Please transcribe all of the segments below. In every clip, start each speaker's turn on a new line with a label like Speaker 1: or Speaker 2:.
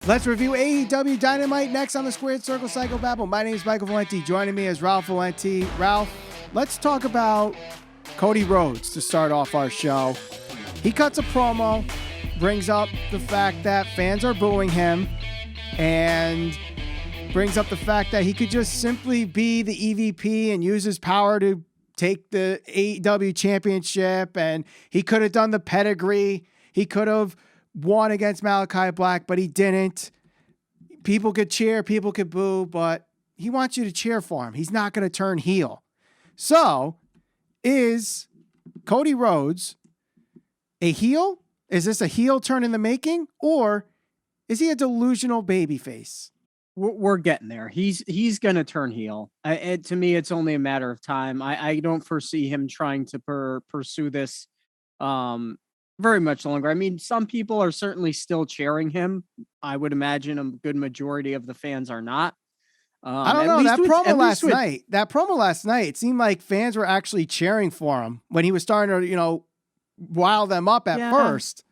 Speaker 1: Let's review AEW Dynamite next on the Squared Circle Psychobabble. My name is Michael Valenti. Joining me is Ralph Valenti. Ralph, let's talk about Cody Rhodes to start off our show. He cuts a promo, brings up the fact that fans are booing him, and brings up the fact that he could just simply be the EVP and use his power to take the AEW championship, and he could have done the pedigree. He could have won against Malachi Black, but he didn't. People could cheer, people could boo, but he wants you to cheer for him. He's not going to turn heel. So, is Cody Rhodes a heel? Is this a heel turn in the making? Or is he a delusional babyface?
Speaker 2: We're getting there. He's going to turn heel. To me, it's only a matter of time. I don't foresee him trying to pursue this very much longer. I mean, some people are certainly still cheering him. I would imagine a good majority of the fans are not.
Speaker 1: I don't know. That promo last night, it seemed like fans were actually cheering for him when he was starting to, rile them up at first,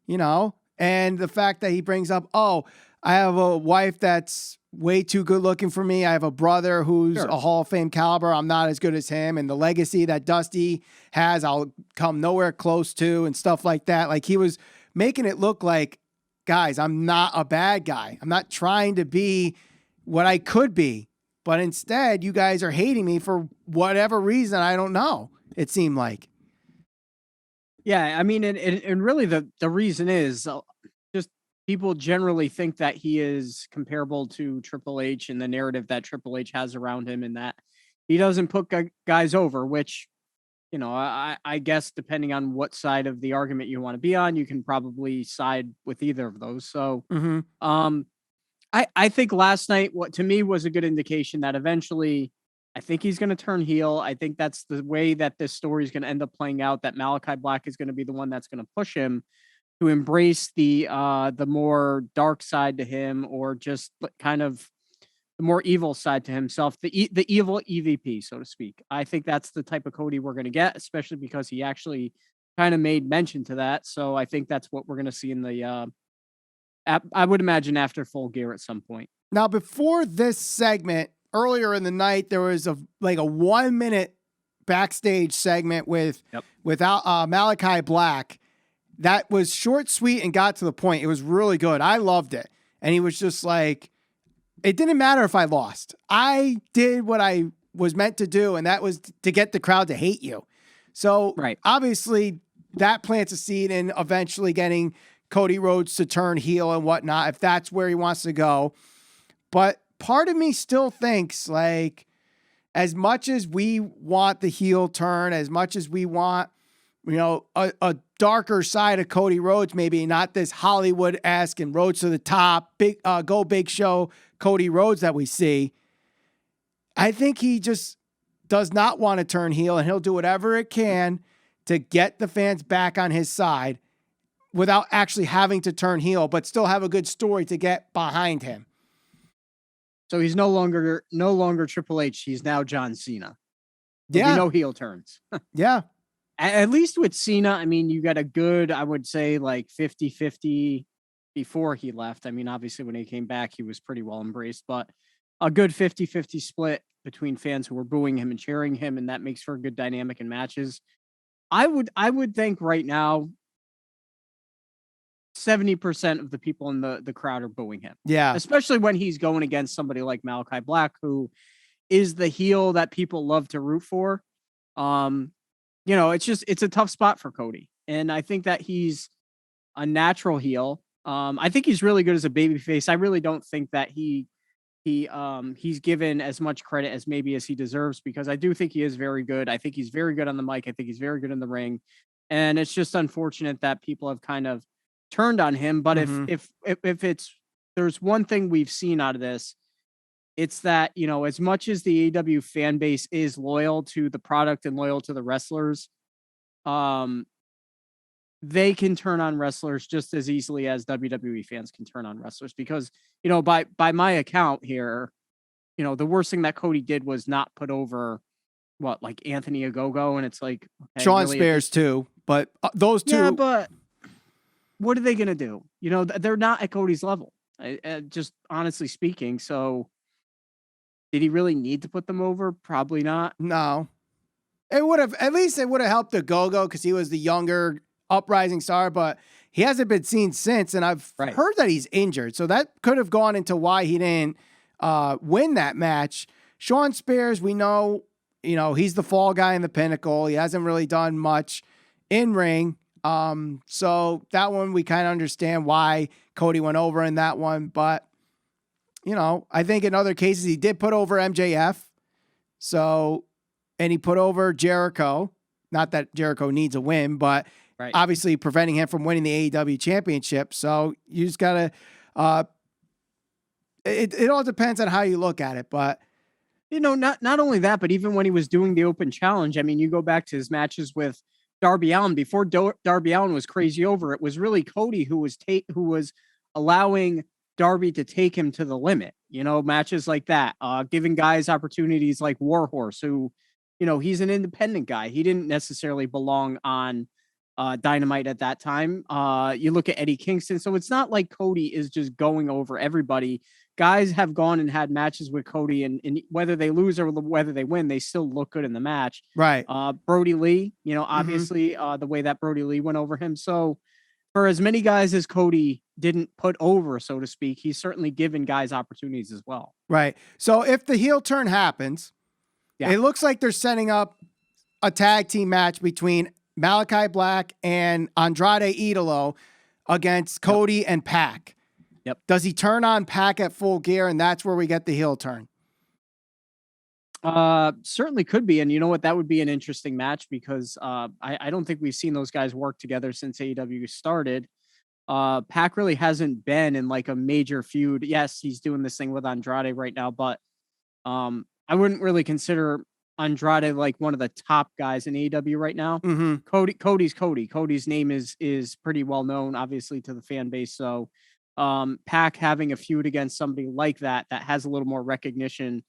Speaker 1: and the fact that he brings up, I have a wife that's way too good looking for me. I have a brother who's a Hall of Fame caliber. I'm not as good as him. And the legacy that Dusty has, I'll come nowhere close to, and stuff like that. Like, he was making it look like, guys, I'm not a bad guy. I'm not trying to be what I could be, but instead you guys are hating me for whatever reason. I don't know. It seemed like.
Speaker 2: Yeah. I mean, and really the reason is just people generally think that he is comparable to Triple H and the narrative that Triple H has around him, and that he doesn't put guys over, which, I guess depending on what side of the argument you want to be on, you can probably side with either of those. So, I think last night, what to me was a good indication that eventually I think he's going to turn heel. I think that's the way that this story is going to end up playing out, that Malachi Black is going to be the one that's going to push him to embrace the more dark side to him, or just kind of the more evil side to himself, the evil EVP, so to speak. I think that's the type of Cody we're going to get, especially because he actually kind of made mention to that. So I think that's what we're going to see in the I would imagine after Full Gear at some point.
Speaker 1: Now, before this segment, earlier in the night, there was a 1 minute backstage segment without Malachi Black that was short, sweet, and got to the point. It was really good. I loved it. And he was just like, it didn't matter if I lost. I did what I was meant to do, and that was to get the crowd to hate you. So obviously that plants a seed in eventually getting Cody Rhodes to turn heel and whatnot, if that's where he wants to go. But part of me still thinks, like, as much as we want the heel turn, as much as we want, a darker side of Cody Rhodes, maybe not this Hollywood-esque and Rhodes to the top, go big show Cody Rhodes that we see, I think he just does not want to turn heel, and he'll do whatever it can to get the fans back on his side without actually having to turn heel, but still have a good story to get behind him.
Speaker 2: So he's no longer Triple H. He's now John Cena. There'll be no heel turns.
Speaker 1: Yeah.
Speaker 2: At least with Cena, I mean, you got a good, I would say, like 50-50 before he left. I mean, obviously when he came back, he was pretty well embraced, but a good 50-50 split between fans who were booing him and cheering him, and that makes for a good dynamic in matches. I would think right now 70% of the people in the crowd are booing him.
Speaker 1: Yeah.
Speaker 2: Especially when he's going against somebody like Malachi Black, who is the heel that people love to root for. It's a tough spot for Cody. And I think that he's a natural heel. I think he's really good as a babyface. I really don't think that he's given as much credit as he deserves, because I do think he is very good. I think he's very good on the mic. I think he's very good in the ring. And it's just unfortunate that people have kind of turned on him. But if there's one thing we've seen out of this, it's that, as much as the AEW fan base is loyal to the product and loyal to the wrestlers, they can turn on wrestlers just as easily as WWE fans can turn on wrestlers, because, by my account here, the worst thing that Cody did was not put over like Anthony Ogogo. And it's like, okay,
Speaker 1: Sean
Speaker 2: really,
Speaker 1: Spears too, but those two,
Speaker 2: yeah, but what are they going to do? They're not at Cody's level. Just honestly speaking. So did he really need to put them over? Probably not.
Speaker 1: No. It would have, at least it would have helped the Go-Go because he was the younger uprising star, but he hasn't been seen since. And I've heard that he's injured. So that could have gone into why he didn't win that match. Sean Spears, we know, he's the fall guy in the Pinnacle. He hasn't really done much in ring. So that one, we kind of understand why Cody went over in that one. But, I think in other cases, he did put over MJF. So, and he put over Jericho. Not that Jericho needs a win, but obviously preventing him from winning the AEW championship. So you just got to, it all depends on how you look at it. But,
Speaker 2: not only that, but even when he was doing the open challenge, I mean, you go back to his matches with Darby Allin before Darby Allin was crazy over. It was really Cody who was allowing Darby to take him to the limit, matches like that, giving guys opportunities like Warhorse, who, he's an independent guy. He didn't necessarily belong on Dynamite at that time. You look at Eddie Kingston. So it's not like Cody is just going over everybody. Guys have gone and had matches with Cody, and whether they lose or whether they win, they still look good in the match.
Speaker 1: Right.
Speaker 2: Brody Lee, obviously the way that Brody Lee went over him. So for as many guys as Cody didn't put over, so to speak, he's certainly given guys opportunities as well.
Speaker 1: Right. So if the heel turn happens, it looks like they're setting up a tag team match between Malachi Black and Andrade Idolo against Cody and Pac.
Speaker 2: Yep.
Speaker 1: Does he turn on Pac at Full Gear, and that's where we get the heel turn?
Speaker 2: Certainly could be. And you know what? That would be an interesting match because I don't think we've seen those guys work together since AEW started. Pac really hasn't been in like a major feud. Yes, he's doing this thing with Andrade right now, but I wouldn't really consider Andrade like one of the top guys in AEW right now.
Speaker 1: Mm-hmm.
Speaker 2: Cody's Cody. Cody's name is pretty well known, obviously, to the fan base. So Pac having a feud against somebody like that has a little more recognition,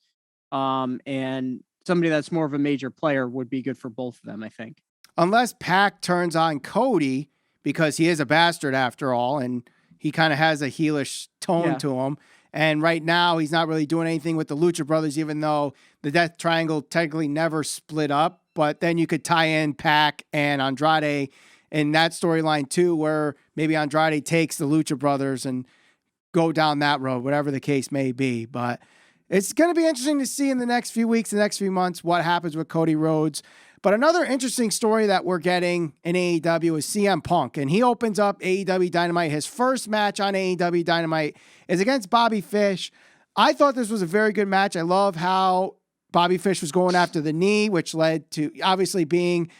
Speaker 2: and somebody that's more of a major player would be good for both of them, I think.
Speaker 1: Unless Pac turns on Cody, because he is a bastard after all, and he kind of has a heelish tone to him. And right now, he's not really doing anything with the Lucha Brothers, even though the Death Triangle technically never split up. But then you could tie in Pac and Andrade in that storyline too, where maybe Andrade takes the Lucha Brothers and go down that road, whatever the case may be. But it's going to be interesting to see in the next few weeks, the next few months, what happens with Cody Rhodes. But another interesting story that we're getting in AEW is CM Punk, and he opens up AEW Dynamite. His first match on AEW Dynamite is against Bobby Fish. I thought this was a very good match. I love how Bobby Fish was going after the knee, which led to obviously being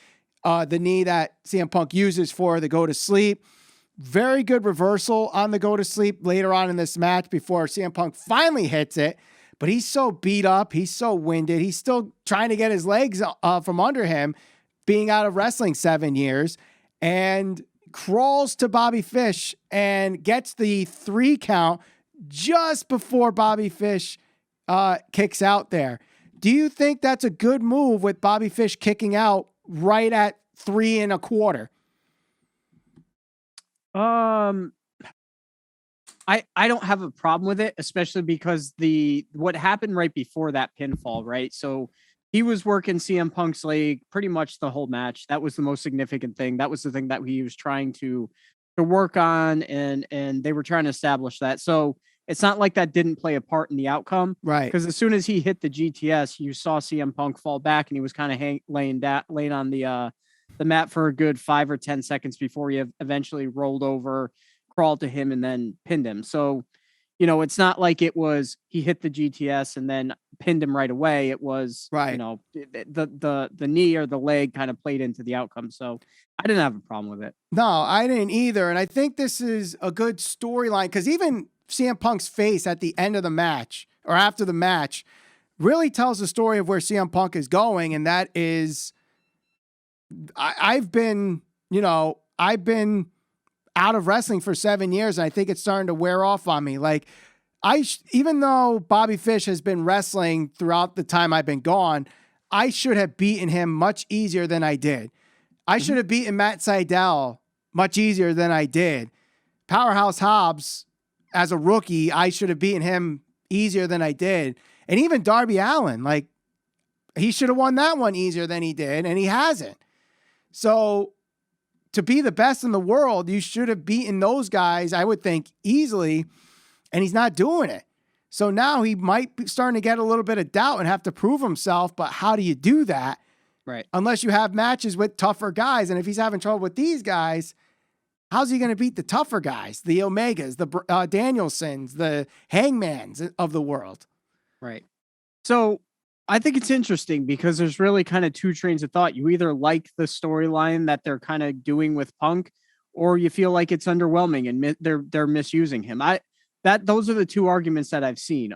Speaker 1: the knee that CM Punk uses for the go to sleep. Very good reversal on the go to sleep later on in this match before CM Punk finally hits it. But he's so beat up. He's so winded. He's still trying to get his legs from under him, being out of wrestling 7 years, and crawls to Bobby Fish and gets the 3 count just before Bobby Fish kicks out there. Do you think that's a good move with Bobby Fish kicking out right at 3 1/4?
Speaker 2: I don't have a problem with it, especially because what happened right before that pinfall, right? So he was working CM Punk's leg pretty much the whole match. That was the most significant thing. That was the thing that he was trying to work on, and they were trying to establish that. So it's not like that didn't play a part in the outcome,
Speaker 1: right?
Speaker 2: Because as soon as he hit the GTS, you saw CM Punk fall back, and he was kind of laying on the mat for a good 5 or 10 seconds before he eventually rolled over, crawled to him, and then pinned him. So, it's not like it was he hit the GTS and then pinned him right away. It was the knee or the leg kind of played into the outcome. So I didn't have a problem with it.
Speaker 1: No, I didn't either. And I think this is a good storyline because even CM Punk's face at the end of the match or after the match really tells the story of where CM Punk is going. And that is, I've been out of wrestling for 7 years, and I think it's starting to wear off on me. Like, even though Bobby Fish has been wrestling throughout the time I've been gone, I should have beaten him much easier than I did. I should have beaten Matt Sydal much easier than I did. Powerhouse Hobbs, as a rookie, I should have beaten him easier than I did. And even Darby Allin, like, he should have won that one easier than he did, and he hasn't. So to be the best in the world, you should have beaten those guys, I would think, easily, and he's not doing it. So now he might be starting to get a little bit of doubt and have to prove himself, but how do you do that?
Speaker 2: Right.
Speaker 1: Unless you have matches with tougher guys, and if he's having trouble with these guys, how's he going to beat the tougher guys, the Omegas, the Danielsons, the Hangmans of the world?
Speaker 2: Right. So I think it's interesting because there's really kind of two trains of thought. You either like the storyline that they're kind of doing with Punk, or you feel like it's underwhelming and they're misusing him. Those are the two arguments that I've seen.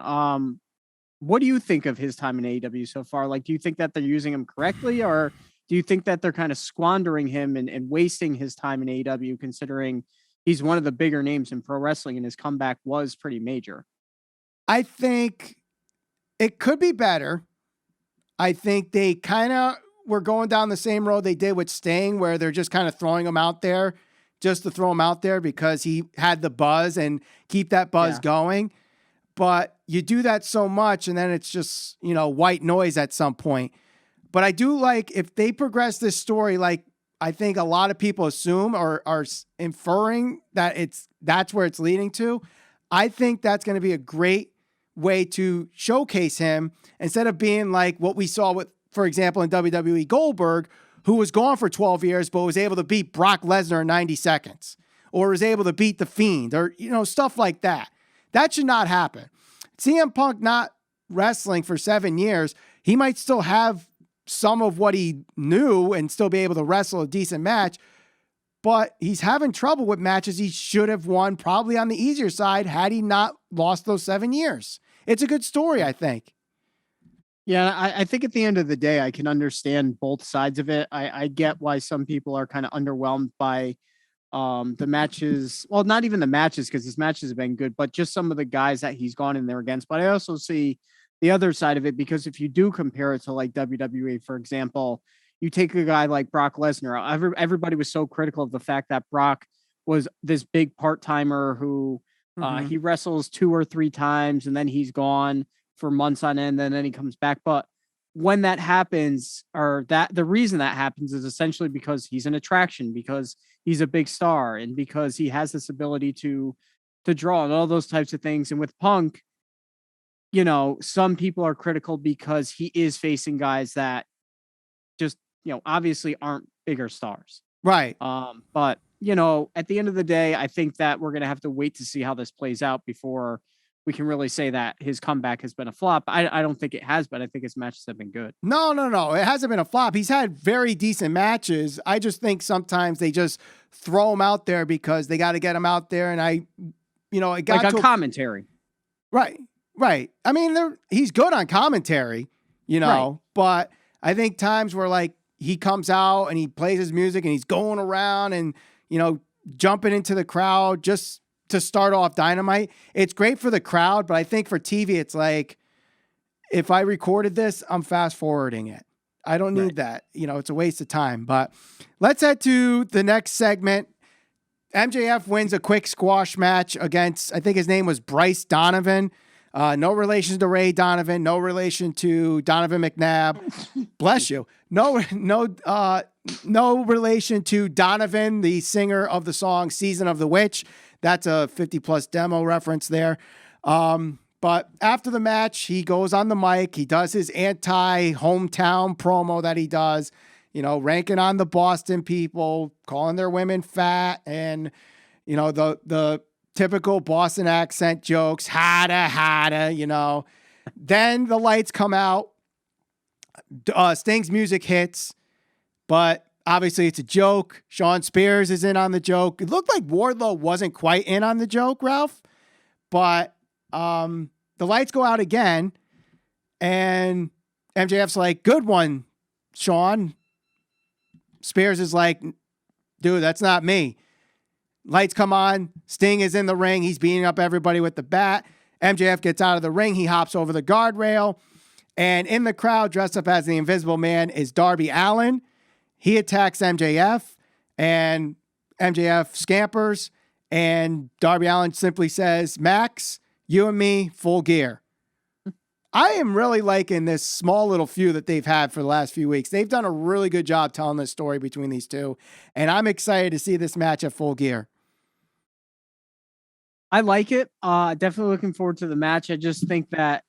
Speaker 2: What do you think of his time in AEW so far? Like, do you think that they're using him correctly, or do you think that they're kind of squandering him and wasting his time in AEW, considering he's one of the bigger names in pro wrestling and his comeback was pretty major?
Speaker 1: I think it could be better. I think they kind of were going down the same road they did with Sting, where they're just kind of throwing him out there just to throw him out there because he had the buzz and keep that buzz going. But you do that so much and then it's just, white noise at some point. But I do like if they progress this story, like I think a lot of people assume or are inferring that that's where it's leading to. I think that's going to be a great way to showcase him instead of being like what we saw with, for example, in WWE Goldberg, who was gone for 12 years, but was able to beat Brock Lesnar in 90 seconds or was able to beat The Fiend or, stuff like that. That should not happen. CM Punk not wrestling for 7 years, he might still have some of what he knew and still be able to wrestle a decent match, but he's having trouble with matches he should have won probably on the easier side had he not lost those 7 years. It's a good story, I think.
Speaker 2: Yeah, I think at the end of the day, I can understand both sides of it. I get why some people are kind of underwhelmed by the matches. Well, not even the matches, because his matches have been good, but just some of the guys that he's gone in there against. But I also see the other side of it, because if you do compare it to like WWE, for example, you take a guy like Brock Lesnar. Everybody was so critical of the fact that Brock was this big part-timer who he wrestles 2 or 3 times and then he's gone for months on end, and then he comes back. But when that happens, or that the reason that happens is essentially because he's an attraction, because he's a big star, and because he has this ability to draw and all those types of things. And with Punk, some people are critical because he is facing guys that just, obviously aren't bigger stars.
Speaker 1: Right.
Speaker 2: But, at the end of the day, I think that we're going to have to wait to see how this plays out before we can really say that his comeback has been a flop. I don't think it has, but I think his matches have been good.
Speaker 1: No. It hasn't been a flop. He's had very decent matches. I just think sometimes they just throw him out there because they got to get him out there. And it got
Speaker 2: like on commentary.
Speaker 1: Right. I mean, he's good on commentary,
Speaker 2: Right.
Speaker 1: But I think times where like he comes out and he plays his music and he's going around and, jumping into the crowd just to start off Dynamite. It's great for the crowd, but I think for TV, it's like, if I recorded this, I'm fast forwarding it. I don't need that. It's a waste of time. But let's head to the next segment. MJF wins a quick squash match against, I think his name was Bryce Donavon. No relation to Ray Donovan. No relation to Donovan McNabb. Bless you. No relation to Donovan, the singer of the song Season of the Witch. That's a 50-plus demo reference there. But after the match, he goes on the mic. He does his anti-hometown promo that he does, ranking on the Boston people, calling their women fat, and, the typical Boston accent jokes, hada, Then the lights come out. Sting's music hits, but obviously it's a joke. Sean Spears is in on the joke. It looked like Wardlow wasn't quite in on the joke, Ralph, but the lights go out again, and MJF's like, good one, Sean. Spears is like, dude, that's not me. Lights come on. Sting is in the ring. He's beating up everybody with the bat. MJF gets out of the ring. He hops over the guardrail. And in the crowd, dressed up as the Invisible Man, is Darby Allin. He attacks MJF, and MJF scampers. And Darby Allin simply says, Max, you and me, full gear. I am really liking this small little feud that they've had for the last few weeks. They've done a really good job telling this story between these two. And I'm excited to see this match at Full Gear.
Speaker 2: I like it. Definitely looking forward to the match. I just think that,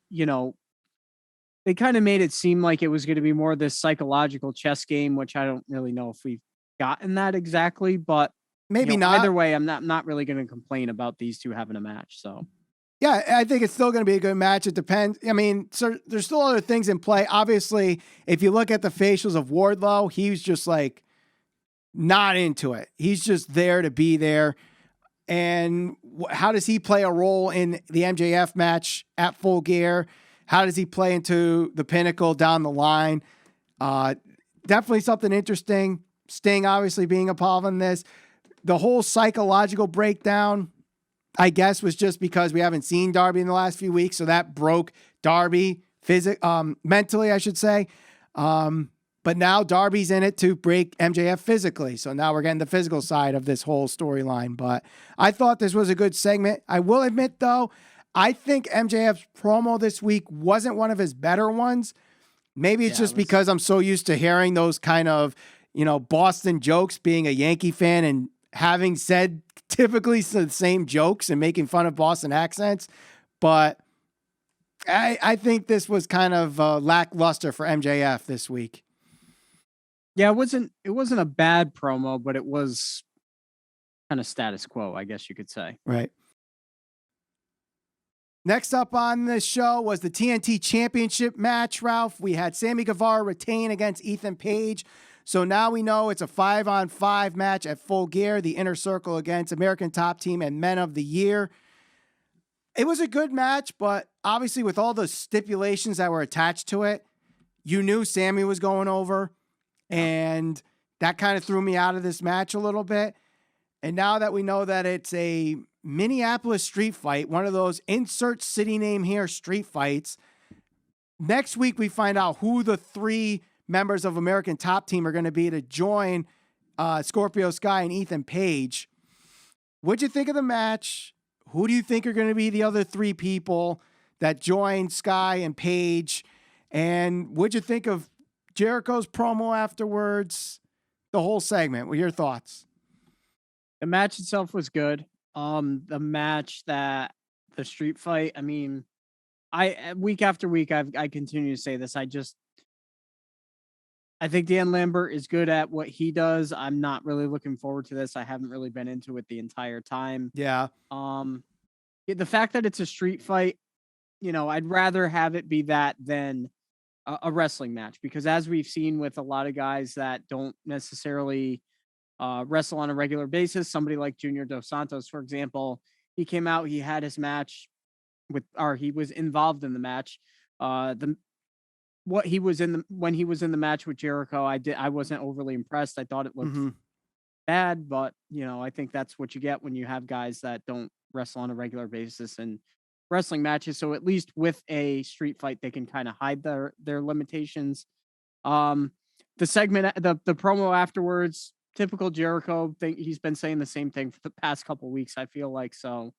Speaker 2: they kind of made it seem like it was going to be more of this psychological chess game, which I don't really know if we've gotten that exactly, but
Speaker 1: maybe not.
Speaker 2: Either way, I'm not really going to complain about these two having a match. So
Speaker 1: yeah, I think it's still going to be a good match. It depends. I mean, so there's still other things in play. Obviously, if you look at the facials of Wardlow, he's just like not into it. He's just there to be there. And how does he play a role in the MJF match at Full Gear? How does he play into the Pinnacle down the line? Definitely something interesting. Sting obviously being involved in this. The whole psychological breakdown, I guess, was just because we haven't seen Darby in the last few weeks. So that broke Darby mentally, I should say. But now Darby's in it to break MJF physically. So now we're getting the physical side of this whole storyline. But I thought this was a good segment. I will admit, though, I think MJF's promo this week wasn't one of his better ones. Maybe it's just because I'm so used to hearing those kind of, Boston jokes, being a Yankee fan and having said typically the same jokes and making fun of Boston accents. But I think this was kind of lackluster for MJF this week.
Speaker 2: Yeah, it wasn't a bad promo, but it was kind of status quo, I guess you could say.
Speaker 1: Right. Next up on this show was the TNT Championship match, Ralph. We had Sammy Guevara retain against Ethan Page. So now we know it's a 5-on-5 match at Full Gear, the Inner Circle against American Top Team and Men of the Year. It was a good match, but obviously with all the stipulations that were attached to it, you knew Sammy was going over, and that kind of threw me out of this match a little bit. And now that we know that it's a Minneapolis street fight, one of those insert city name here street fights, next week we find out who the 3 members of American Top Team are going to be to join Scorpio Sky and Ethan Page. What'd you think of the match? Who do you think are going to be the other 3 people that join Sky and Page? And what'd you think of Jericho's promo afterwards? The whole segment. What are your thoughts?
Speaker 2: The match itself was good. The street fight, I mean, I week after week, I continue to say this. I think Dan Lambert is good at what he does. I'm not really looking forward to this. I haven't really been into it the entire time.
Speaker 1: Yeah.
Speaker 2: The fact that it's a street fight, I'd rather have it be that than a wrestling match, because as we've seen with a lot of guys that don't necessarily wrestle on a regular basis, somebody like Junior Dos Santos, for example, he came out, he had his match he was involved in the match. When he was in the match with Jericho, I wasn't overly impressed. I thought it looked bad, but I think that's what you get when you have guys that don't wrestle on a regular basis and wrestling matches. So at least with a street fight, they can kind of hide their limitations. The segment, the promo afterwards, typical Jericho thing. He's been saying the same thing for the past couple of weeks, I feel like. So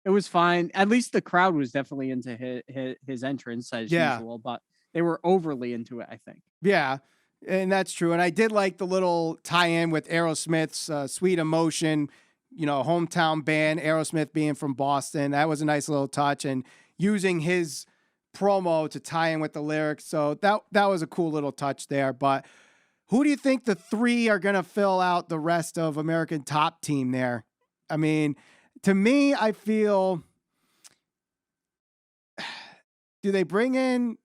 Speaker 2: it was fine. At least the crowd was definitely into his entrance as usual, but they were overly into it, I think.
Speaker 1: Yeah, and that's true. And I did like the little tie-in with Aerosmith's Sweet Emotion, hometown band, Aerosmith being from Boston. That was a nice little touch, and using his promo to tie in with the lyrics. So that was a cool little touch there. But who do you think the 3 are going to fill out the rest of American Top Team there? I mean, to me, I feel, do they bring in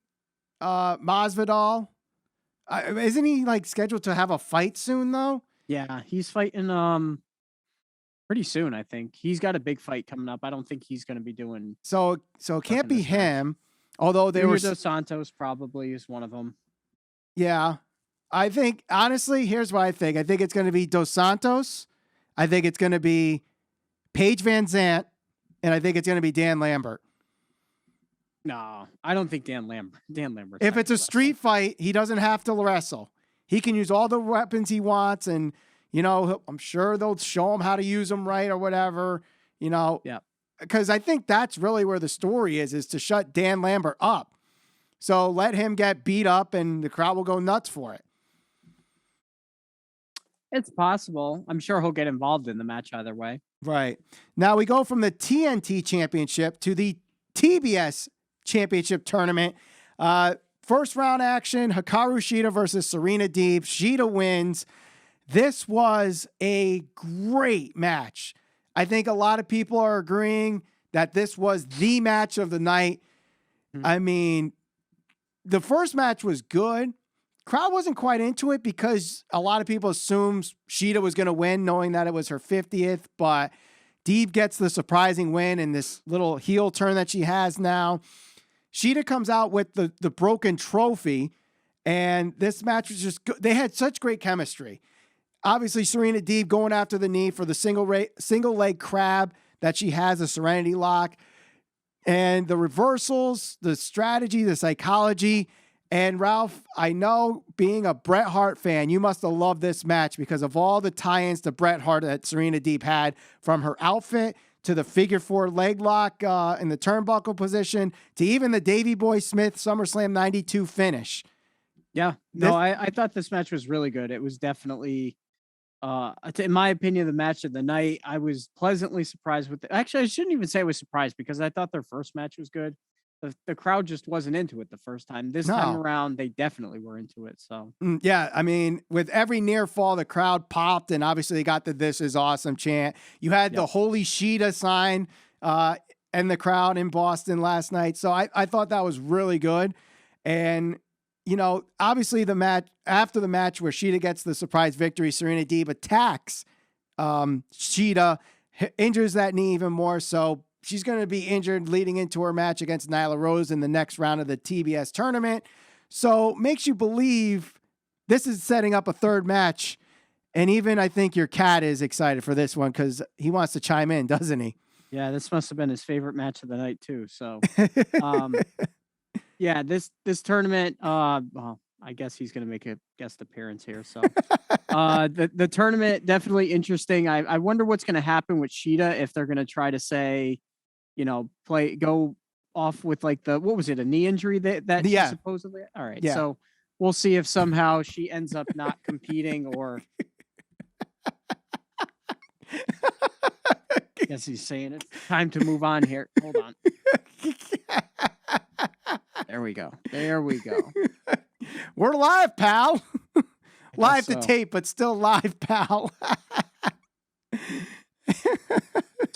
Speaker 1: Masvidal? Isn't he scheduled to have a fight soon though?
Speaker 2: Yeah, he's fighting pretty soon, I think. He's got a big fight coming up. I don't think he's going to be doing
Speaker 1: so it can't be him. Match. Although
Speaker 2: Dos Santos probably is one of them.
Speaker 1: Yeah. I think honestly, here's what I think. I think it's going to be Dos Santos. I think it's going to be Paige Van Zant, and I think it's going to be Dan Lambert.
Speaker 2: No, I don't think Dan Lambert.
Speaker 1: If it's a street fight, he doesn't have to wrestle. He can use all the weapons he wants, and I'm sure they'll show him how to use them right or whatever,
Speaker 2: Yeah.
Speaker 1: because I think that's really where the story is to shut Dan Lambert up. So let him get beat up and the crowd will go nuts for it.
Speaker 2: It's possible. I'm sure he'll get involved in the match either way.
Speaker 1: Right. Now we go from the TNT Championship to the TBS Championship Tournament. First round action, Hikaru Shida versus Serena Deeb. Shida wins. This was a great match. I think a lot of people are agreeing that this was the match of the night. I mean, the first match was good. Crowd wasn't quite into it because a lot of people assumed Shida was going to win, knowing that it was her 50th, but Deeb gets the surprising win in this little heel turn that she has now. Shida comes out with the broken trophy, and this match was just good. They had such great chemistry. Obviously, Serena Deeb going after the knee for the single leg crab that she has, a Serenity Lock, and the reversals, the strategy, the psychology. And Ralph, I know being a Bret Hart fan, you must have loved this match because of all the tie-ins to Bret Hart that Serena Deeb had, from her outfit to the figure four leg lock in the turnbuckle position to even the Davey Boy Smith SummerSlam 92 finish.
Speaker 2: Yeah, no, I thought this match was really good. It was definitely, in my opinion, the match of the night. I was pleasantly surprised with it. Actually, I shouldn't even say I was surprised because I thought their first match was good. The crowd just wasn't into it the first time. This time around, they definitely were into it. So
Speaker 1: yeah, I mean, with every near fall, the crowd popped, and obviously they got the "This is awesome" chant. You had the "Holy Shida" sign in the crowd in Boston last night. So I thought that was really good. And obviously after the match where Shida gets the surprise victory, Serena Deeb attacks Shida, injures that knee even more. So she's going to be injured leading into her match against Nyla Rose in the next round of the TBS tournament. So makes you believe this is setting up a third match. And even I think your cat is excited for this one because he wants to chime in, doesn't he?
Speaker 2: Yeah, this must have been his favorite match of the night too. So, yeah, this tournament, well, I guess he's going to make a guest appearance here. So, the tournament definitely interesting. I wonder what's going to happen with Shida if they're going to try to say, go off with like what was it, a knee injury that she supposedly. All right, so we'll see if somehow she ends up not competing or. I guess he's saying it's time to move on here. Hold on. There we go.
Speaker 1: We're live, pal. Live to tape, but still live, pal.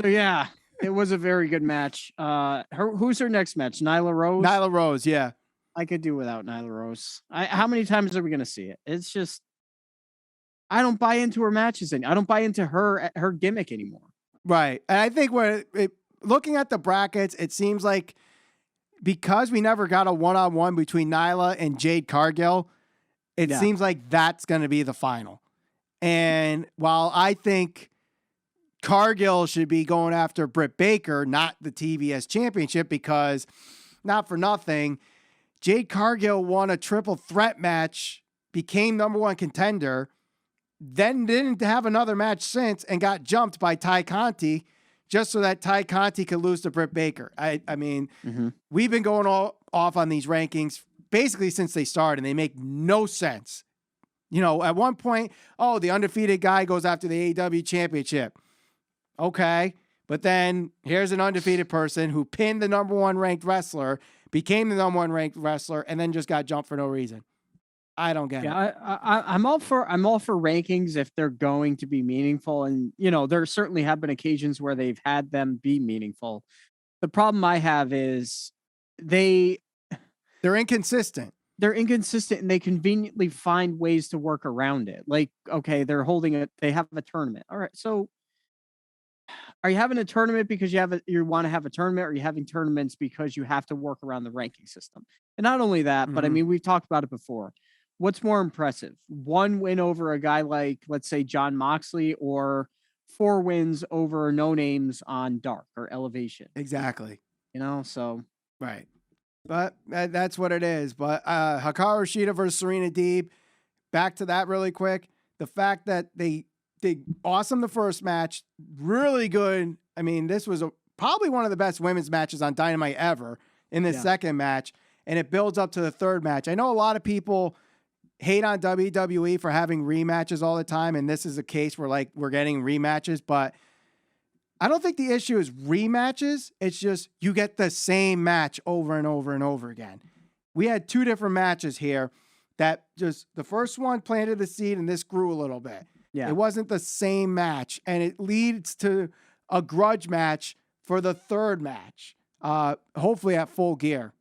Speaker 2: So yeah, it was a very good match. Who's her next match? Nyla Rose?
Speaker 1: Nyla Rose, yeah.
Speaker 2: I could do without Nyla Rose. How many times are we going to see it? It's just, I don't buy into her matches I don't buy into her gimmick anymore.
Speaker 1: Right. And I think looking at the brackets, it seems like because we never got a one-on-one between Nyla and Jade Cargill, it seems like that's going to be the final. And while I think Cargill should be going after Britt Baker, not the TBS championship, because not for nothing, Jade Cargill won a triple threat match, became number one contender, then didn't have another match since and got jumped by Ty Conti just so that Ty Conti could lose to Britt Baker. I mean, we've been going all off on these rankings basically since they started, and they make no sense. At one point, the undefeated guy goes after the AEW championship. Okay. But then here's an undefeated person who pinned the number one ranked wrestler, became the number one ranked wrestler, and then just got jumped for no reason. I don't get it.
Speaker 2: I'm all for rankings if they're going to be meaningful. And, there certainly have been occasions where they've had them be meaningful. The problem I have is they're
Speaker 1: inconsistent.
Speaker 2: They're inconsistent and they conveniently find ways to work around it. Like, okay, they have a tournament. All right. So are you having a tournament because you want to have a tournament, or are you having tournaments because you have to work around the ranking system? And not only that, but I mean, we've talked about it before. What's more impressive? One win over a guy like, let's say, John Moxley, or 4 wins over no names on Dark or Elevation?
Speaker 1: Exactly.
Speaker 2: So.
Speaker 1: Right. But that's what it is. But Hikaru Shida versus Serena Deeb, back to that really quick. The fact that they did awesome the first match, really good. I mean, this was probably one of the best women's matches on Dynamite ever in the second match, and it builds up to the third match. I know a lot of people hate on WWE for having rematches all the time, and this is a case where like we're getting rematches, but I don't think the issue is rematches. It's just you get the same match over and over and over again. We had 2 different matches here that just the first one planted the seed and this grew a little bit. Yeah. It wasn't the same match, and it leads to a grudge match for the third match, hopefully at Full Gear.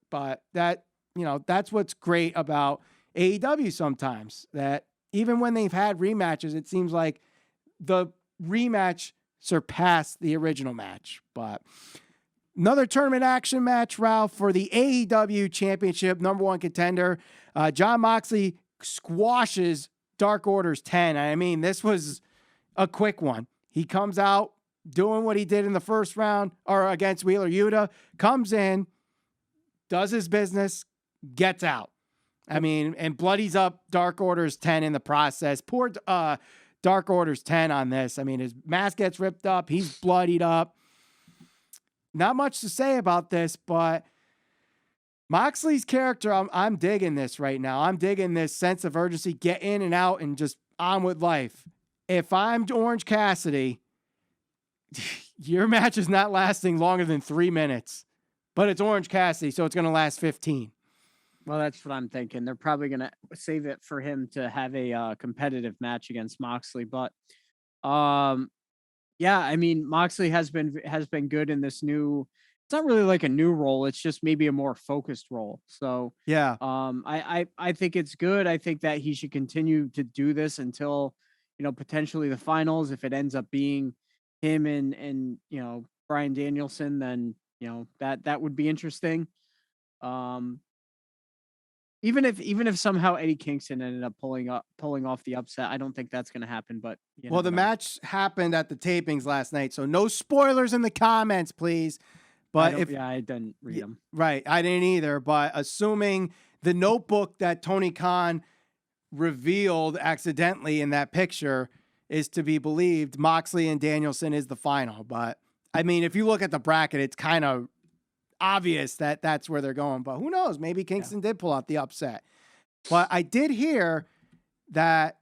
Speaker 1: But that, that's what's great about AEW sometimes, that even when they've had rematches, it seems like the rematch surpassed the original match. But another tournament action match, Ralph, for the AEW Championship, number 1 contender. Jon Moxley squashes Dark Order's 10. I mean, this was a quick one. He comes out doing what he did in the first round or against Wheeler Yuta, comes in, does his business, gets out. I mean, and bloodies up Dark Order's 10 in the process. Poor Dark Order's 10 on this. I mean, his mask gets ripped up. He's bloodied up. Not much to say about this, but Moxley's character, I'm digging this right now. I'm digging this sense of urgency, get in and out and just on with life. If I'm Orange Cassidy, your match is not lasting longer than 3 minutes, but it's Orange Cassidy, so it's going to last 15.
Speaker 2: Well, that's what I'm thinking. They're probably going to save it for him to have a competitive match against Moxley. But, yeah, I mean, Moxley has been good in this new. It's not really like a new role. It's just maybe a more focused role. So,
Speaker 1: yeah,
Speaker 2: I think it's good. I think that he should continue to do this until, potentially the finals. If it ends up being him and Bryan Danielson, then that would be interesting. Even if somehow Eddie Kingston ended up pulling off the upset, I don't think that's going to happen. But
Speaker 1: well, the match happened at the tapings last night, so no spoilers in the comments, please. But
Speaker 2: I didn't read them.
Speaker 1: Right, I didn't either. But assuming the notebook that Tony Khan revealed accidentally in that picture is to be believed, Moxley and Danielson is the final. But I mean, if you look at the bracket, it's kind of obvious that that's where they're going. But who knows? Maybe Kingston did pull out the upset. But I did hear that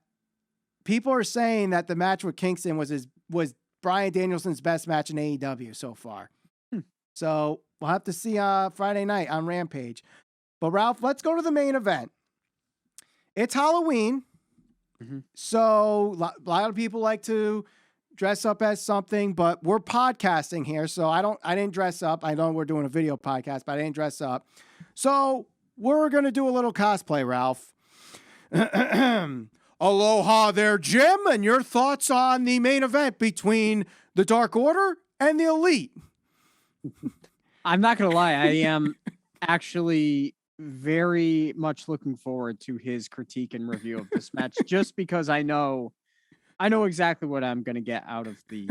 Speaker 1: people are saying that the match with Kingston was Bryan Danielson's best match in AEW so far. So we'll have to see Friday night on Rampage. But Ralph, let's go to the main event. It's Halloween. Mm-hmm. So a lot of people like to dress up as something, but we're podcasting here. So I didn't dress up. I know we're doing a video podcast, but I didn't dress up. So we're going to do a little cosplay, Ralph. Aloha there, Jim. And your thoughts on the main event between the Dark Order and the Elite?
Speaker 2: I'm not going to lie. I am actually very much looking forward to his critique and review of this match, just because I know exactly what I'm going to get out of the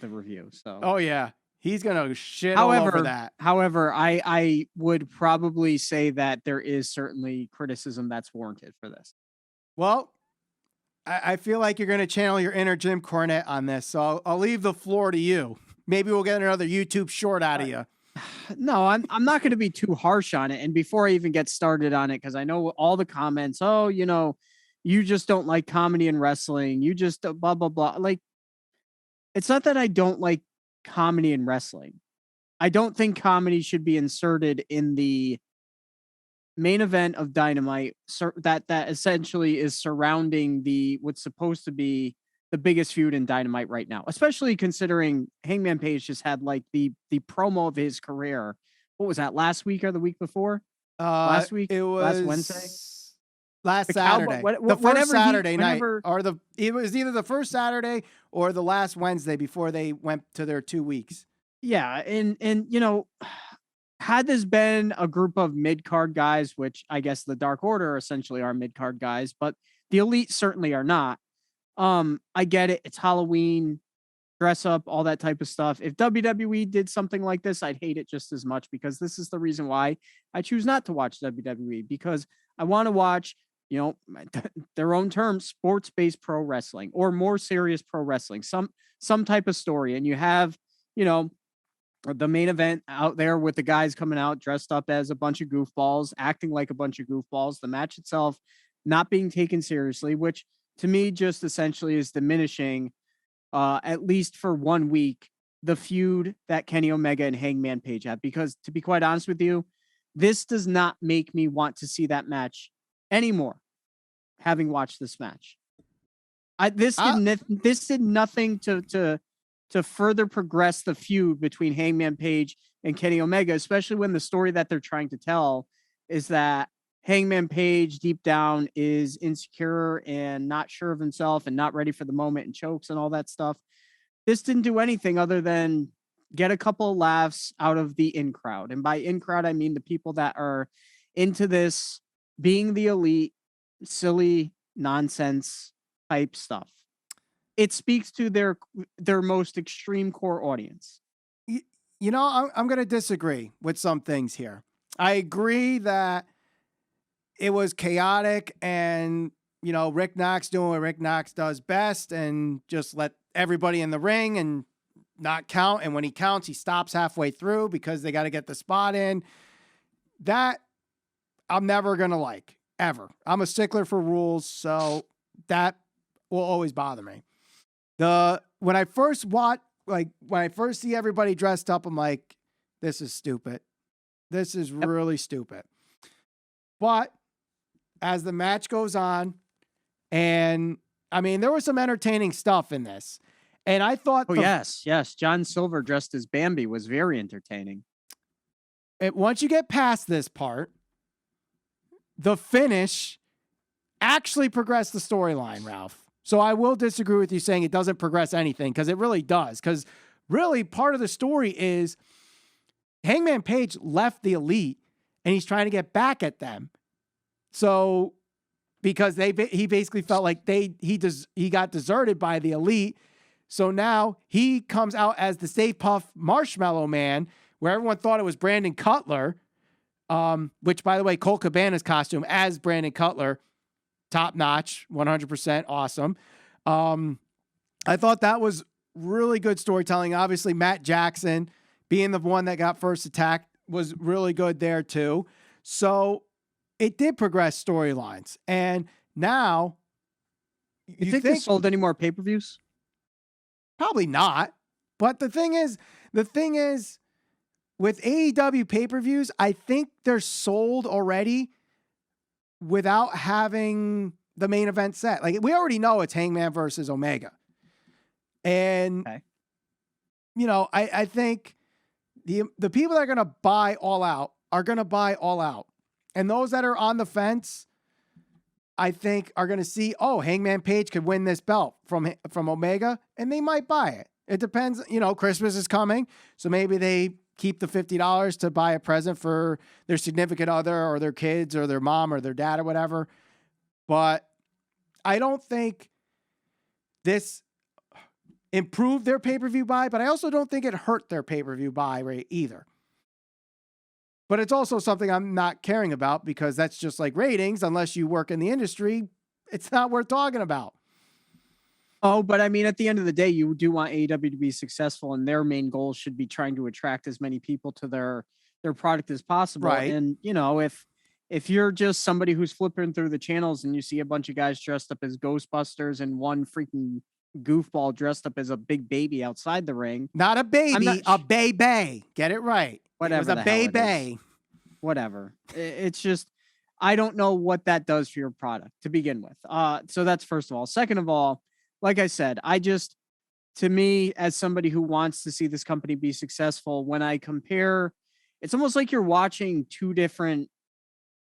Speaker 2: review. So,
Speaker 1: oh yeah, he's going to shit all over that.
Speaker 2: However, I would probably say that there is certainly criticism that's warranted for this.
Speaker 1: Well, I feel like you're going to channel your inner Jim Cornette on this, so I'll leave the floor to you. Maybe we'll get another YouTube short out of you.
Speaker 2: No, I'm not going to be too harsh on it. And before I even get started on it, because I know all the comments, oh, you just don't like comedy and wrestling. You just blah, blah, blah. Like, it's not that I don't like comedy and wrestling. I don't think comedy should be inserted in the main event of Dynamite that essentially is surrounding what's supposed to be the biggest feud in Dynamite right now, especially considering Hangman Page just had like the promo of his career. What was that, last week or the week before? Last week?
Speaker 1: It was
Speaker 2: last Wednesday?
Speaker 1: Last Saturday. The first Saturday night. It was either the first Saturday or the last Wednesday before they went to their 2 weeks.
Speaker 2: Yeah. And had this been a group of mid-card guys, which I guess the Dark Order essentially are mid-card guys, but the Elite certainly are not. I get it. It's Halloween, dress up, all that type of stuff. If WWE did something like this, I'd hate it just as much, because this is the reason why I choose not to watch WWE, because I want to watch, their own term, sports-based pro wrestling or more serious pro wrestling, some type of story. And you have, the main event out there with the guys coming out dressed up as a bunch of goofballs, acting like a bunch of goofballs. The match itself not being taken seriously, which to me just essentially is diminishing, at least for 1 week, the feud that Kenny Omega and Hangman Page have. Because to be quite honest with you, this does not make me want to see that match anymore. Having watched this match, this did nothing to further progress the feud between Hangman Page and Kenny Omega, especially when the story that they're trying to tell is that Hangman Page deep down is insecure and not sure of himself and not ready for the moment and chokes and all that stuff. This didn't do anything other than get a couple of laughs out of the in crowd. And by in crowd, I mean the people that are into this being the elite, silly nonsense type stuff. It speaks to their most extreme core audience.
Speaker 1: I'm going to disagree with some things here. I agree that it was chaotic and, Rick Knox doing what Rick Knox does best and just let everybody in the ring and not count. And when he counts, he stops halfway through because they got to get the spot in. That I'm never going to like, ever. I'm a stickler for rules, so that will always bother me. When I first see everybody dressed up, I'm like, this is stupid. This is really stupid. But as the match goes on, and there was some entertaining stuff in this. And I thought,
Speaker 2: yes. John Silver dressed as Bambi was very entertaining.
Speaker 1: Once you get past this part, the finish actually progressed the storyline, Ralph. So I will disagree with you saying it doesn't progress anything, because it really does. Because really part of the story is Hangman Page left the Elite and he's trying to get back at them. So because he basically felt like he got deserted by the Elite. So now he comes out as the Stay Puft Marshmallow Man, where everyone thought it was Brandon Cutler, which, by the way, Colt Cabana's costume as Brandon Cutler, top notch, 100% awesome. I thought that was really good storytelling. Obviously, Matt Jackson being the one that got first attacked was really good there too. So it did progress storylines. And now
Speaker 2: you think they sold any more pay-per-views?
Speaker 1: Probably not. But the thing is with AEW pay-per-views, I think they're sold already without having the main event set. Like, we already know it's Hangman versus Omega. And,
Speaker 2: okay.
Speaker 1: I think the people that are going to buy All Out are going to buy All Out. And those that are on the fence, I think, are going to see, Hangman Page could win this belt from Omega, and they might buy it. It depends. Christmas is coming, so maybe they keep the $50 to buy a present for their significant other or their kids or their mom or their dad or whatever. But I don't think this improved their pay-per-view buy, but I also don't think it hurt their pay-per-view buy rate either. But it's also something I'm not caring about, because that's just like ratings. Unless you work in the industry, it's not worth talking about.
Speaker 2: Oh, but at the end of the day, you do want AEW to be successful, and their main goal should be trying to attract as many people to their product as possible.
Speaker 1: Right.
Speaker 2: And, if you're just somebody who's flipping through the channels and you see a bunch of guys dressed up as Ghostbusters and one freaking goofball dressed up as a big baby outside the ring.
Speaker 1: Not a baby, a baby. Get it right.
Speaker 2: Whatever.
Speaker 1: It was a baby.
Speaker 2: Whatever. It's just, I don't know what that does for your product to begin with. So that's first of all. Second of all, like I said, to me, as somebody who wants to see this company be successful, when I compare, it's almost like you're watching two different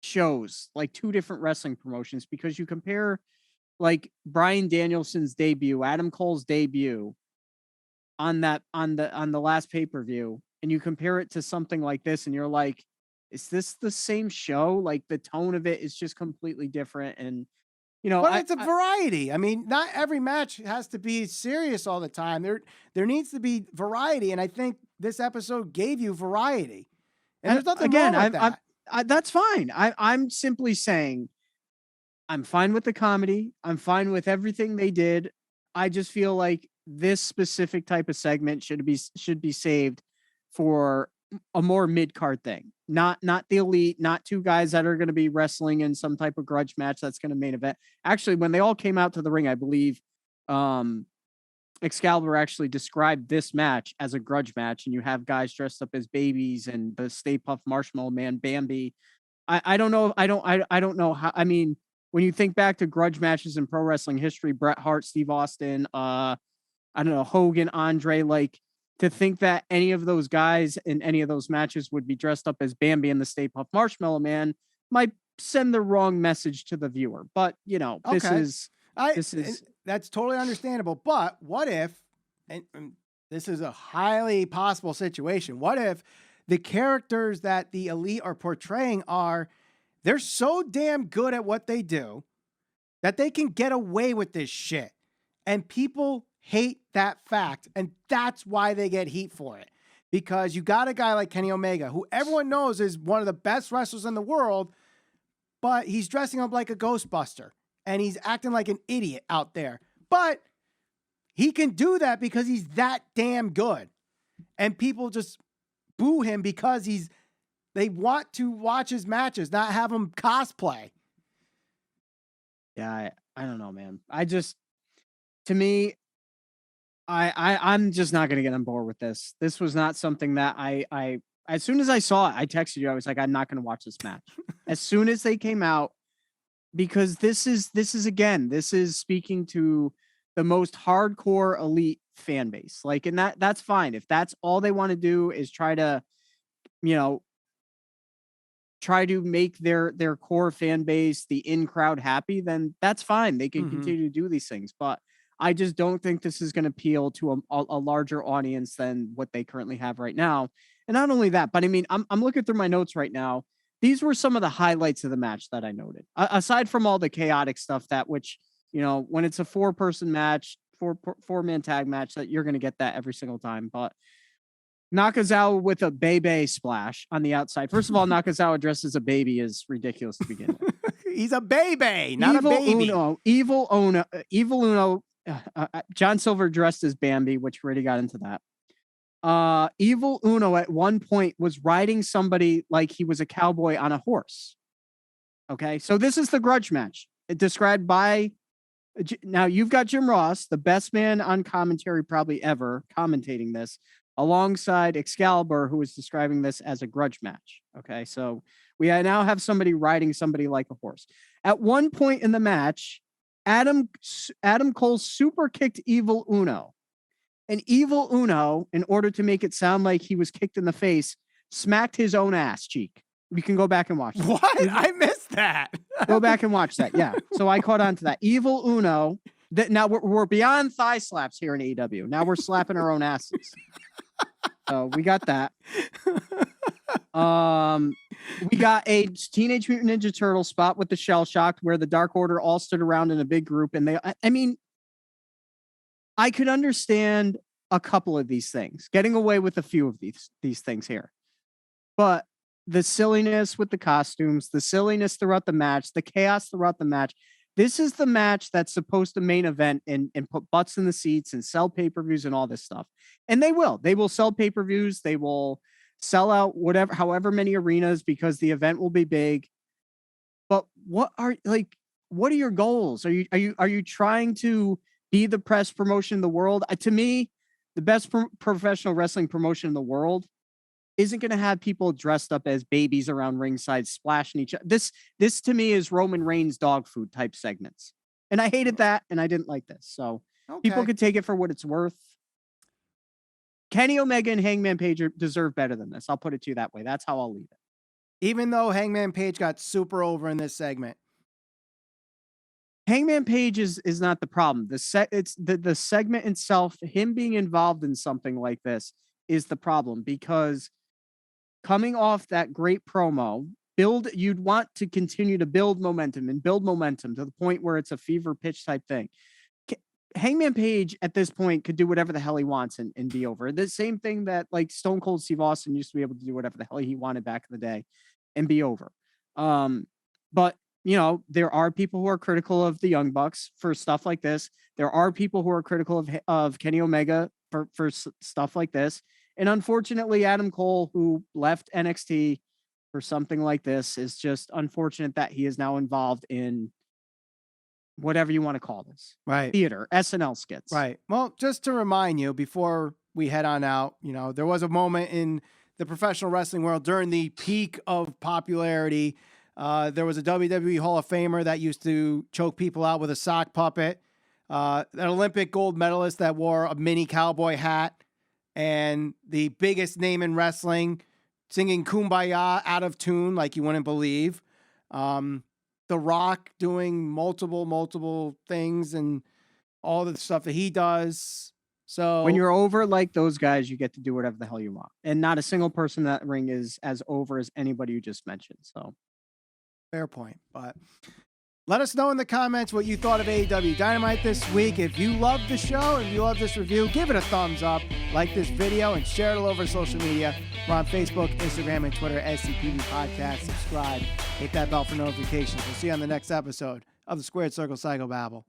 Speaker 2: shows, like two different wrestling promotions, because you compare like Bryan Danielson's debut, Adam Cole's debut on the last pay-per-view, and you compare it to something like this, and you're like, is this the same show? Like, the tone of it is just completely different. And
Speaker 1: but it's a variety. Not every match has to be serious all the time. There needs to be variety, and I think this episode gave you variety. And there's nothing wrong with that.
Speaker 2: That's fine. I'm simply saying, I'm fine with the comedy. I'm fine with everything they did. I just feel like this specific type of segment should be saved for a more mid-card thing. Not the Elite, not two guys that are going to be wrestling in some type of grudge match that's going to main event. Actually, when they all came out to the ring, I believe Excalibur actually described this match as a grudge match, and you have guys dressed up as babies and the Stay Puft Marshmallow Man, Bambi. I don't know. I don't know how. I mean, when you think back to grudge matches in pro wrestling history, Bret Hart, Steve Austin, I don't know, Hogan, Andre, like to think that any of those guys in any of those matches would be dressed up as Bambi and the Stay Puft Marshmallow Man might send the wrong message to the viewer. But this is
Speaker 1: that's totally understandable. But what if, and this is a highly possible situation, what if the characters that the Elite are portraying they're so damn good at what they do that they can get away with this shit. And people hate that fact. And that's why they get heat for it. Because you got a guy like Kenny Omega, who everyone knows is one of the best wrestlers in the world, but he's dressing up like a Ghostbuster and he's acting like an idiot out there. But he can do that because he's that damn good. And people just boo him because they want to watch his matches, not have him cosplay.
Speaker 2: Yeah, I don't know, man. To me, I'm just not going to get on board with this. This was not something that I as soon as I saw it, I texted you. I was like, I'm not going to watch this match. As soon as they came out, because this is speaking to the most hardcore Elite fan base. Like, and that's fine. If that's all they want to do is try to make their core fan base, the in-crowd, happy, then that's fine. They can continue to do these things. But I just don't think this is going to appeal to a larger audience than what they currently have right now. And not only that, but I mean, I'm looking through my notes right now. These were some of the highlights of the match that I noted. Aside from all the chaotic stuff when it's a 4-person match, four-man tag match, that you're going to get that every single time. But Nakazawa with a Bebe splash on the outside. First of all, Nakazawa dressed as a baby is ridiculous to begin with.
Speaker 1: He's a baby, not a baby.
Speaker 2: Evil Uno. John Silver dressed as Bambi, which we already got into that. Evil Uno at one point was riding somebody like he was a cowboy on a horse. Okay, so this is the grudge match. It described by... Now, you've got Jim Ross, the best man on commentary probably ever, commentating this, alongside Excalibur, who is describing this as a grudge match. Okay, so we now have somebody riding somebody like a horse. At one point in the match, Adam Cole super kicked Evil Uno. And Evil Uno, in order to make it sound like he was kicked in the face, smacked his own ass cheek. We can go back and watch that.
Speaker 1: What? I missed that.
Speaker 2: Go back and watch that. Yeah. So I caught on to that. Evil Uno. Now we're beyond thigh slaps here in AEW. Now we're slapping our own asses. So we got that. We got a Teenage Mutant Ninja Turtle spot with the Shell Shocked, where the Dark Order all stood around in a big group, and I could understand a couple of these things, getting away with a few of these things here, but the silliness with the costumes, the silliness throughout the match, the chaos throughout the match. This is the match that's supposed to main event and put butts in the seats and sell pay-per-views and all this stuff. And they will sell pay-per-views. They will sell out however many arenas, because the event will be big. But what are your goals? Are you trying to be the press promotion in the world? To me, the best professional wrestling promotion in the world isn't going to have people dressed up as babies around ringside splashing each other. This to me is Roman Reigns dog food type segments. And I hated that, and I didn't like this. So people could take it for what it's worth. Kenny Omega and Hangman Page deserve better than this. I'll put it to you that way. That's how I'll leave it.
Speaker 1: Even though Hangman Page got super over in this segment.
Speaker 2: Hangman Page is not the problem. It's the segment itself, him being involved in something like this, is the problem, because coming off that great promo, you'd want to continue to build momentum to the point where it's a fever pitch type thing. Hangman Page at this point could do whatever the hell he wants and be over. The same thing that like Stone Cold Steve Austin used to be able to do whatever the hell he wanted back in the day and be over. But there are people who are critical of the Young Bucks for stuff like this. There are people who are critical of Kenny Omega for stuff like this. And unfortunately, Adam Cole, who left NXT for something like this, is just unfortunate that he is now involved in whatever you want to call this.
Speaker 1: Right.
Speaker 2: Theater, SNL skits.
Speaker 1: Right. Well, just to remind you before we head on out, there was a moment in the professional wrestling world during the peak of popularity. There was a WWE Hall of Famer that used to choke people out with a sock puppet. An Olympic gold medalist that wore a mini cowboy hat. And the biggest name in wrestling singing Kumbaya out of tune like you wouldn't believe. The Rock doing multiple things and all the stuff that he does. So
Speaker 2: when you're over like those guys, you get to do whatever the hell you want. And not a single person in that ring is as over as anybody you just mentioned. So
Speaker 1: fair point. But let us know in the comments what you thought of AEW Dynamite this week. If you love the show and you love this review, give it a thumbs up, like this video, and share it all over social media. We're on Facebook, Instagram, and Twitter, SCPV Podcast. Subscribe, hit that bell for notifications. We'll see you on the next episode of the Squared Circle Psychobabble.